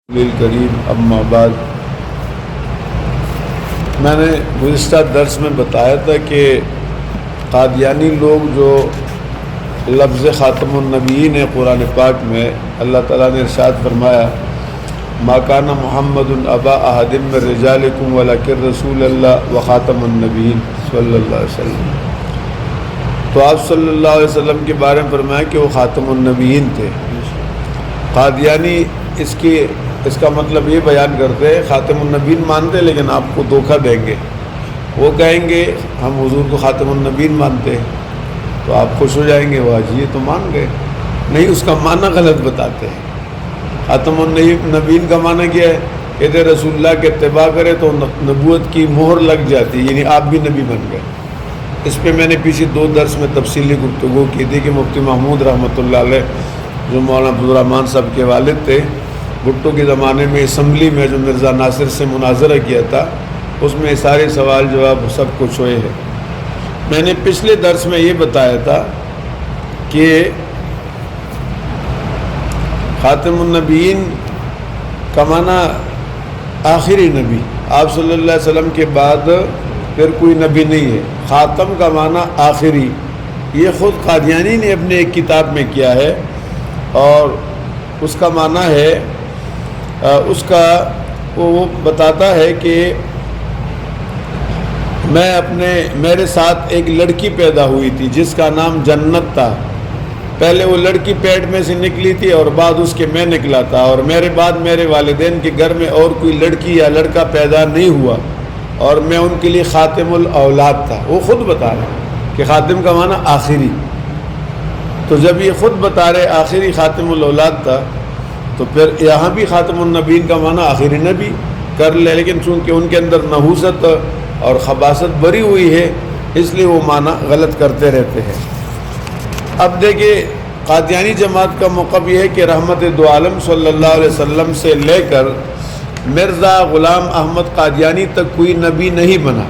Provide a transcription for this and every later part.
کریم اما بعد، میں نے گزشتہ درس میں بتایا تھا کہ قادیانی لوگ جو لفظ خاتم النبیین ہے قرآن پاک میں، اللہ تعالیٰ نے ارشاد فرمایا ما کان محمد ابا احد من رجالکم ولکن رسول اللہ و خاتم النبیین صلی اللہ علیہ وسلم، تو آپ صلی اللہ علیہ وسلم کے بارے میں فرمایا کہ وہ خاتم النبیین تھے۔ قادیانی اس کا مطلب یہ بیان کرتے ہیں، خاتم النبیین مانتے لیکن آپ کو دھوکہ دیں گے۔ وہ کہیں گے ہم حضور کو خاتم النبیین مانتے ہیں، تو آپ خوش ہو جائیں گے، واہ جی یہ تو مان گئے، نہیں اس کا معنی غلط بتاتے ہیں۔ خاتم النبیین کا معنی کیا ہے؟ کہتے رسول اللہ کے اتباع کرے تو نبوت کی مہر لگ جاتی، یعنی آپ بھی نبی بن گئے۔ اس پہ میں نے پیچھے 2 درس میں تفصیلی گفتگو کی تھی کہ مفتی محمود رحمۃ اللہ علیہ جو مولانا عبدالرحمن صاحب کے والد تھے، بھٹو کے زمانے میں اسمبلی میں جو مرزا ناصر سے مناظرہ کیا تھا، اس میں سارے سوال جواب سب کچھ ہوئے ہیں۔ میں نے پچھلے درس میں یہ بتایا تھا کہ خاتم النبیین کا معنی آخری نبی، آپ صلی اللہ علیہ وسلم کے بعد پھر کوئی نبی نہیں ہے۔ خاتم کا معنی آخری، یہ خود قادیانی نے اپنے ایک کتاب میں کیا ہے، اور اس کا معنی ہے وہ بتاتا ہے کہ میرے ساتھ ایک لڑکی پیدا ہوئی تھی جس کا نام جنت تھا۔ پہلے وہ لڑکی پیٹ میں سے نکلی تھی اور بعد اس کے میں نکلا تھا، اور میرے بعد میرے والدین کے گھر میں اور کوئی لڑکی یا لڑکا پیدا نہیں ہوا، اور میں ان کے لیے خاتم الاولاد تھا۔ وہ خود بتا رہے کہ خاتم کا معنی آخری، تو جب یہ خود بتا رہے آخری خاتم الاولاد تھا، تو پھر یہاں بھی خاتم النبیین کا معنی آخری نبی کر لے، لیکن چونکہ ان کے اندر نحوست اور خباثت بری ہوئی ہے اس لیے وہ معنی غلط کرتے رہتے ہیں۔ اب دیکھیں قادیانی جماعت کا موقف یہ ہے کہ رحمت دو عالم صلی اللہ علیہ وسلم سے لے کر مرزا غلام احمد قادیانی تک کوئی نبی نہیں بنا۔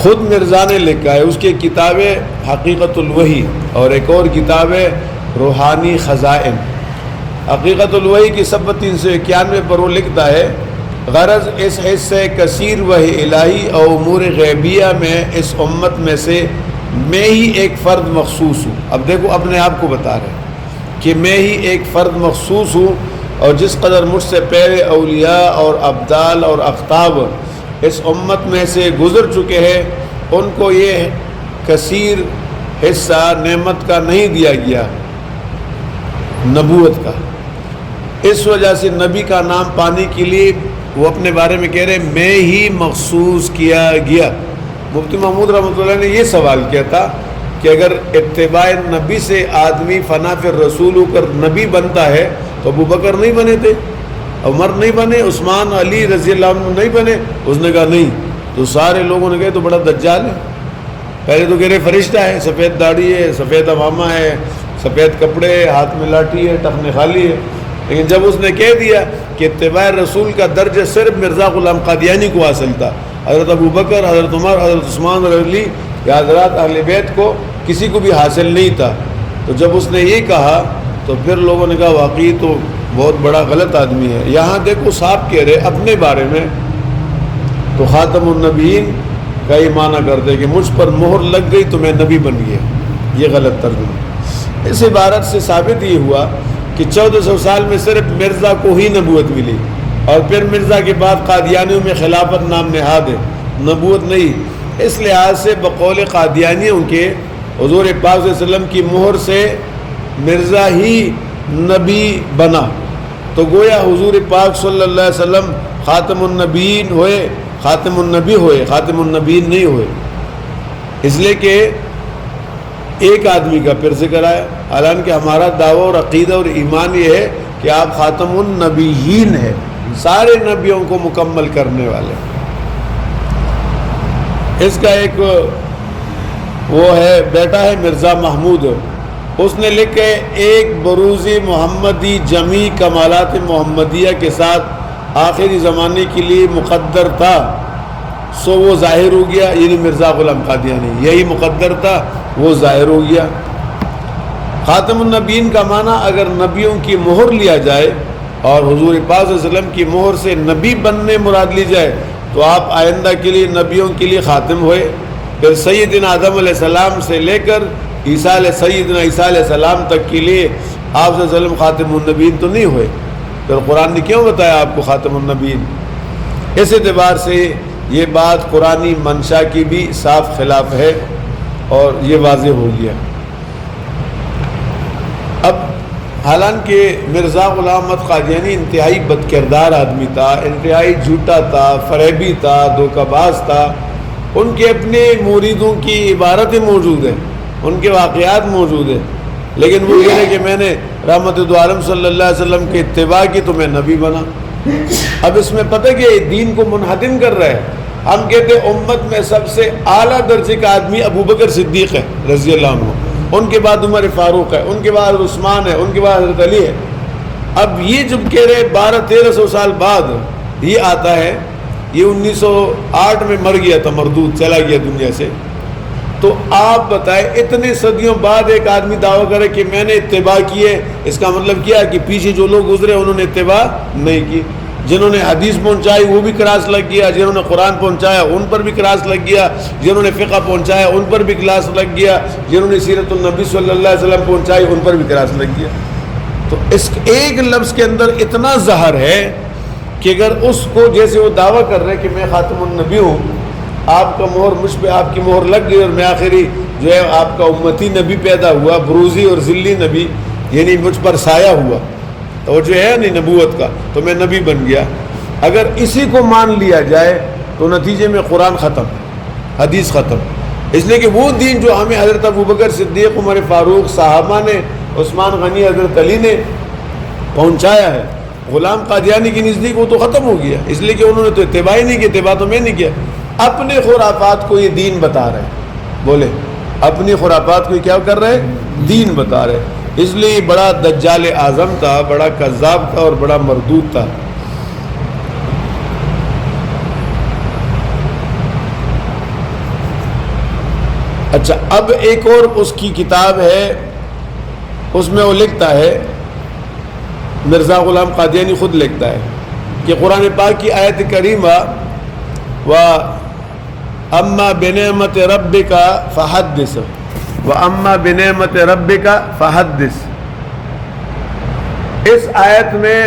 خود مرزا نے لکھا ہے، اس کی کتاب حقیقت الوحی اور ایک اور کتاب ہے روحانی خزائن۔ حقیقت الوحی کی صفحہ 391 پر وہ لکھتا ہے غرض اس حصے کثیر وحی الہی اور امور غیبیہ میں اس امت میں سے میں ہی ایک فرد مخصوص ہوں۔ اب دیکھو اپنے آپ کو بتا رہے کہ میں ہی ایک فرد مخصوص ہوں، اور جس قدر مجھ سے پہلے اولیاء اور ابدال اور اقطاب اس امت میں سے گزر چکے ہیں، ان کو یہ کثیر حصہ نعمت کا نہیں دیا گیا، نبوت کا۔ اس وجہ سے نبی کا نام پانے کے لیے وہ اپنے بارے میں کہہ رہے میں ہی مخصوص کیا گیا۔ مفتی محمود رحمۃ اللہ نے یہ سوال کیا تھا کہ اگر اتباع نبی سے آدمی فنا فی الرسول ہو کر نبی بنتا ہے تو ابو بکر نہیں بنے تھے، عمر نہیں بنے، عثمان علی رضی اللہ عنہ نہیں بنے؟ اس نے کہا نہیں، تو سارے لوگوں نے کہا تو بڑا دجال ہے۔ پہلے تو کہہ رہے فرشتہ ہے، سفید داڑھی ہے، سفید امامہ ہے، سفید کپڑے، ہاتھ میں لاٹھی ہے، ٹخنے خالی ہے۔ لیکن جب اس نے کہہ دیا کہ اتباع رسول کا درجہ صرف مرزا غلام قادیانی کو حاصل تھا، حضرت ابو بکر، حضرت عمر، حضرت عثمان علی یا حضرات اہل بیت کو کسی کو بھی حاصل نہیں تھا، تو جب اس نے یہ کہا تو پھر لوگوں نے کہا واقعی تو بہت بڑا غلط آدمی ہے۔ یہاں دیکھو صاحب کہہ رہے اپنے بارے میں، تو خاتم النبیین کا یہ معنی کرتے کہ مجھ پر مہر لگ گئی تو میں نبی بن گیا، یہ غلط ترجمہ۔ اس عبارت سے ثابت یہ ہوا کہ 1400 سال میں صرف مرزا کو ہی نبوت ملی، اور پھر مرزا کے بعد قادیانیوں میں خلافت نام نہاد ہے، نبوت نہیں۔ اس لحاظ سے بقول قادیانیوں کے حضور پاک صلی اللہ علیہ وسلم کی مہر سے مرزا ہی نبی بنا، تو گویا حضور پاک صلی اللہ علیہ وسلم خاتم النبیین ہوئے، خاتم النبی ہوئے، خاتم النبیین نہیں ہوئے، اس لیے کہ ایک آدمی کا پھر ذکر آیا۔ حالانکہ ہمارا دعویٰ اور عقیدہ اور ایمان یہ ہے کہ آپ خاتم النبیین ہیں، سارے نبیوں کو مکمل کرنے والے۔ اس کا ایک وہ ہے بیٹا ہے مرزا محمود، اس نے لکھے ایک بروزی محمدی جمی کمالات محمدیہ کے ساتھ آخری زمانے کے لیے مقدر تھا، سو وہ ظاہر ہو گیا، یعنی مرزا غلام قادیانی یہی مقدر تھا، وہ ظاہر ہو گیا۔ خاتم النبیین کا معنی اگر نبیوں کی مہر لیا جائے اور حضور پاک صلی اللہ علیہ وسلم کی مہر سے نبی بننے مراد لی جائے تو آپ آئندہ کے لیے نبیوں کے لیے خاتم ہوئے. پھر سیدنا آدم علیہ السلام سے لے کر سیدنا عیسیٰ علیہ السلام تک کے لیے آپ صلی اللہ علیہ وسلم خاتم النبیین تو نہیں ہوئے. پھر قرآن نے کیوں بتایا آپ کو خاتم النبیین؟ اس اعتبار سے یہ بات قرآنی منشا کی بھی صاف خلاف ہے اور یہ واضح ہو گیا. اب حالانکہ مرزا غلام احمد قادیانی انتہائی بد کردار آدمی تھا، انتہائی جھوٹا تھا، فریبی تھا، دھوکہ باز تھا. ان کے اپنے مریدوں کی عبارتیں موجود ہیں، ان کے واقعات موجود ہیں، لیکن وہ یہ ہے کہ میں نے رحمت عالم صلی اللہ علیہ وسلم کی اتباع کی تو میں نبی بنا. اب اس میں پتہ کہ دین کو منہدم کر رہا ہے. ہم کہتے ہیں امت میں سب سے اعلیٰ درجے کا آدمی ابو بکر صدیق ہے رضی اللہ عنہ، ان کے بعد عمر فاروق ہے، ان کے بعد عثمان ہے، ان کے بعد حضرت علی ہے. اب یہ جب کہہ رہے 1200-1300 سال بعد یہ آتا ہے، یہ 1908 میں مر گیا تھا، مردود چلا گیا دنیا سے. تو آپ بتائیں اتنے صدیوں بعد ایک آدمی دعویٰ کرے کہ میں نے اتباع کی ہے، اس کا مطلب کیا کہ پیچھے جو لوگ گزرے انہوں نے اتباع نہیں کی. جنہوں نے حدیث پہنچائی وہ بھی کراس لگ گیا، جنہوں نے قرآن پہنچایا ان پر بھی کراس لگ گیا، جنہوں نے فقہ پہنچایا ان پر بھی کراس لگ گیا، جنہوں نے سیرت النبی صلی اللہ علیہ وسلم پہنچائی ان پر بھی کراس لگ گیا. تو اس ایک لفظ کے اندر اتنا زہر ہے کہ اگر اس کو جیسے وہ دعویٰ کر رہے کہ میں خاتم النبی ہوں، آپ کا مہر مجھ پہ آپ کی مہر لگ گئی اور میں آخری جو ہے آپ کا امتی نبی پیدا ہوا، بروزی اور ذلی نبی، یعنی مجھ پر سایہ ہوا، تو جو ہے نہیں نبوت کا، تو میں نبی بن گیا. اگر اسی کو مان لیا جائے تو نتیجے میں قرآن ختم، حدیث ختم. اس لیے کہ وہ دین جو ہمیں حضرت ابو بکر صدیق، عمر فاروق، صحابہ نے، عثمان غنی، حضرت علی نے پہنچایا ہے، غلام قادیانی کی نزدیک وہ تو ختم ہو گیا، اس لیے کہ انہوں نے تو اتباع ہی نہیں کی. اتباع تو میں نہیں کیا. اپنے خرافات کو یہ دین بتا رہے ہیں، بولے اپنی خرافات کو یہ کیا کر رہے ہیں؟ دین بتا رہے. اس لیے بڑا دجال اعظم تھا، بڑا کذاب تھا اور بڑا مردود تھا. اچھا، اب ایک اور اس کی کتاب ہے، اس میں وہ لکھتا ہے، مرزا غلام قادیانی خود لکھتا ہے کہ قرآن پاک کی آیت کریمہ وَأَمَّا بِنِعْمَةِ رَبِّكَ فَحَدِّثْ وَأَمَّا بِنِعْمَةِ رَبِّكَ فَحَدِّثْ، اس آیت میں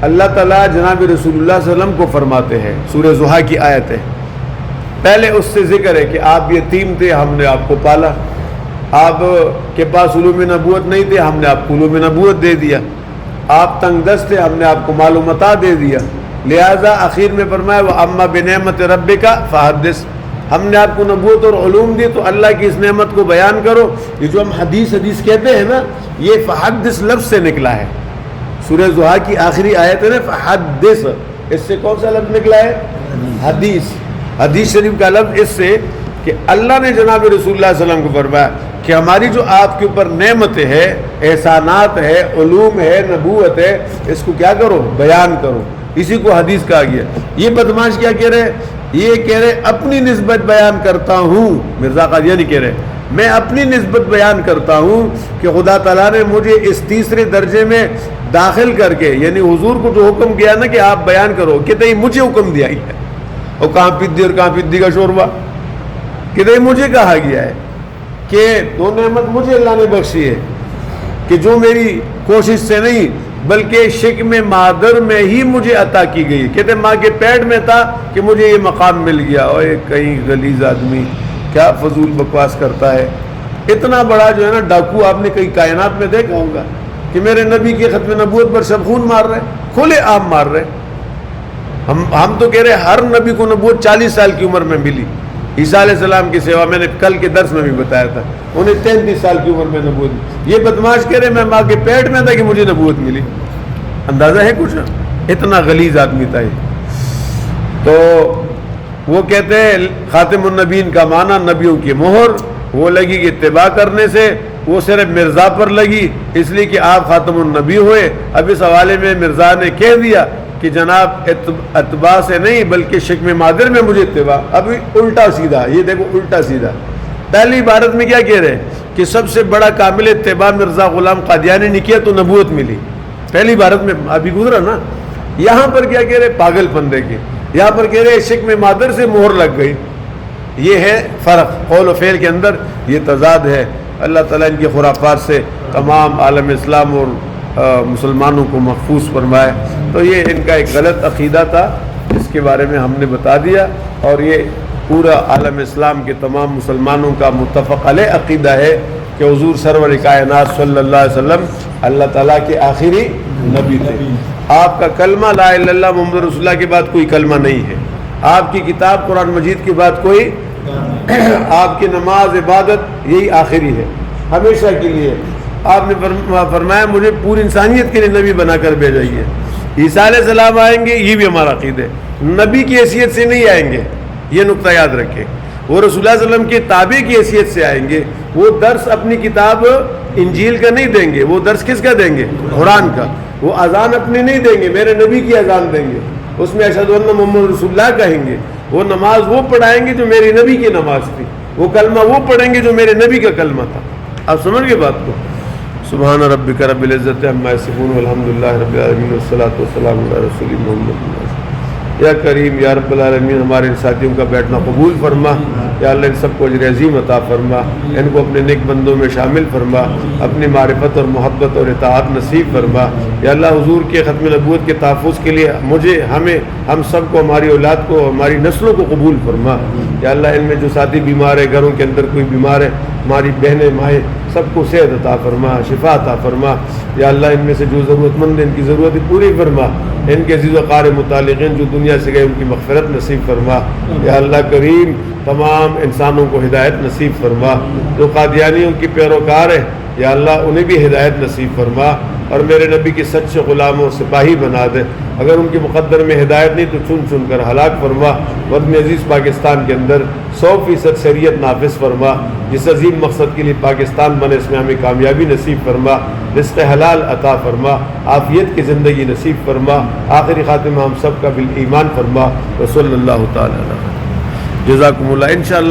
اللہ تعالیٰ جناب رسول اللہ صلی اللہ علیہ وسلم کو فرماتے ہیں، سورہ ضحیٰ کی آیت ہے. پہلے اس سے ذکر ہے کہ آپ یتیم تھے، ہم نے آپ کو پالا، آپ کے پاس علوم نبوت نہیں تھے، ہم نے آپ کو علوم نبوت دے دیا، آپ تنگ دست تھے، ہم نے آپ کو مال و متاع دے دیا. لہٰذا آخر میں فرمایا وَأَمَّا بِنِعْمَةِ رَبِّكَ فَحَدِّثْ، ہم نے آپ کو نبوت اور علوم دی تو اللہ کی اس نعمت کو بیان کرو. یہ جو ہم حدیث کہتے ہیں نا، یہ فحدث لفظ سے نکلا ہے. سورہ ضحیٰ کی آخری آیت ہے نا فحدث، اس سے کون سا لفظ نکلا ہے؟ حدیث. حدیث شریف کا لفظ اس سے کہ اللہ نے جناب رسول اللہ صلی اللہ علیہ وسلم کو فرمایا کہ ہماری جو آپ کے اوپر نعمتیں ہے، احسانات ہے، علوم ہے، نبوت ہے، اس کو کیا کرو؟ بیان کرو. اسی کو حدیث کہا گیا. یہ بدماش کیا کہہ رہے؟ یہ کہہ رہے اپنی نسبت بیان کرتا ہوں. مرزا قادیانی کہہ رہے میں اپنی نسبت بیان کرتا ہوں کہ خدا تعالیٰ نے مجھے اس تیسرے درجے میں داخل کر کے، یعنی حضور کو جو حکم کیا نا کہ آپ بیان کرو، کہتے ہی مجھے حکم دیا ہی ہے. اور کہاں پدی اور کہاں پدی کا شوربہ، کہتے مجھے کہا گیا ہے کہ وہ نعمت مجھے اللہ نے بخشی ہے کہ جو میری کوشش سے نہیں بلکہ شکم مادر میں ہی مجھے عطا کی گئی. کہتے ماں کے پیٹ میں تھا کہ مجھے یہ مقام مل گیا. اور ایک کہیں غلیظ آدمی کیا فضول بکواس کرتا ہے. اتنا بڑا جو ہے نا ڈاکو آپ نے کئی کائنات میں دیکھا ہوگا کہ میرے نبی کی ختم نبوت پر سب خون مار رہے، کھلے عام مار رہے. ہم تو کہہ رہے ہر نبی کو نبوت 40 سال کی عمر میں ملی. عیسیٰ علیہ السلام کی سیوا میں نے کل کے درس میں بھی بتایا تھا، انہیں 33 سال کی عمر میں نبوت ملی. یہ بدماش کہہ رہے میں ماں کے پیٹ میں تھا کہ مجھے نبوت ملی. اندازہ ہے کچھ؟ اتنا غلیظ آدمی تھا یہ. تو وہ کہتے ہیں خاتم النبیین کا معنی نبیوں کی مہر، وہ لگی کہ اتباع کرنے سے، وہ صرف مرزا پر لگی اس لیے کہ آپ خاتم النبی ہوئے. اب اس حوالے میں مرزا نے کہہ دیا کہ جناب اتباع سے نہیں بلکہ شکم مادر میں مجھے اتباع. ابھی الٹا سیدھا، یہ دیکھو الٹا سیدھا. پہلی عبارت میں کیا کہہ رہے ہیں کہ سب سے بڑا کامل اتباع مرزا غلام قادیانی نے کیا تو نبوت ملی. پہلی بھارت میں ابھی گزرا نا. یہاں پر کیا کہہ رہے؟ پاگل پندے کے. یہاں پر کہہ رہے شک میں مادر سے مہر لگ گئی. یہ ہے فرق قول و فعل کے اندر، یہ تضاد ہے. اللہ تعالیٰ ان کے خرافات سے تمام عالم اسلام اور مسلمانوں کو محفوظ فرمائے. تو یہ ان کا ایک غلط عقیدہ تھا، اس کے بارے میں ہم نے بتا دیا، اور یہ پورا عالم اسلام کے تمام مسلمانوں کا متفق علیہ عقیدہ ہے کہ حضور سرور کائنات صلی اللہ علیہ وسلم اللہ تعالیٰ کے آخری نبی تھے. آپ کا کلمہ لا الہ الا اللہ محمد رسول اللہ کے بعد کوئی کلمہ نہیں ہے. آپ کی کتاب قرآن مجید کے بعد کوئی، آپ کی نماز عبادت یہی آخری ہے، ہمیشہ کے لیے. آپ نے فرمایا مجھے پوری انسانیت کے لیے نبی بنا کر بھیجائیے. عیسیٰ علیہ السلام آئیں گے، یہ بھی ہمارا عقیدہ ہے، نبی کی حیثیت سے نہیں آئیں گے، یہ نقطہ یاد رکھیں. وہ رسول اللہ صلی اللہ علیہ وسلم کے تابع کی حیثیت سے آئیں گے. وہ درس اپنی کتاب انجیل کا نہیں دیں گے، وہ درس کس کا دیں گے؟ قرآن کا. وہ اذان اپنی نہیں دیں گے، میرے نبی کی اذان دیں گے، اس میں اشہد ان محمد رسول اللہ کہیں گے. وہ نماز وہ پڑھائیں گے جو میرے نبی کی نماز تھی، وہ کلمہ وہ پڑھیں گے جو میرے نبی کا کلمہ تھا. آپ سمجھ گئے بات کو؟ سبحان ربک رب العزت عما یصفون والحمد للہ رب العالمین والصلاۃ والسلام علی رسول محمد. یا کریم یا رب العالمین ہمارے ان ساتھیوں کا بیٹھنا قبول فرما. یا اللہ ان سب کو اجر عظیم عطا فرما، ان کو اپنے نیک بندوں میں شامل فرما، اپنی معرفت اور محبت اور اطاعت نصیب فرما. یا اللہ حضور کے ختم نبوت کے تحفظ کے لیے مجھے، ہمیں، ہم سب کو، ہماری اولاد کو، ہماری نسلوں کو قبول فرما. یا اللہ ان میں جو ساتھی بیمار ہے، گھروں کے اندر کوئی بیمار ہے، ہماری بہنیں مائیں سب کو صحت عطا فرما، شفا عطا فرما. یا اللہ ان میں سے جو ضرورت مند ہیں ان کی ضرورت پوری فرما. ان کے عزیز و قار متعلقین جو دنیا سے گئے ان کی مغفرت نصیب فرما. یا اللہ کریم تمام انسانوں کو ہدایت نصیب فرما. جو قادیانیوں کی پیروکار ہیں یا اللہ انہیں بھی ہدایت نصیب فرما، اور میرے نبی کے سچے غلام و سپاہی بنا دے. اگر ان کے مقدر میں ہدایت نہیں تو چن چن کر ہلاک فرما. وطن عزیز پاکستان کے اندر 100% شریعت نافذ فرما. جس عظیم مقصد کے لیے پاکستان بنے اس میں ہمیں کامیابی نصیب فرما. رزق حلال عطا فرما، عافیت کی زندگی نصیب فرما. آخری خاتمہ ہم سب کا بالایمان فرما. وصلی اللہ تعالی علیہ. جزاکم اللہ. انشاءاللہ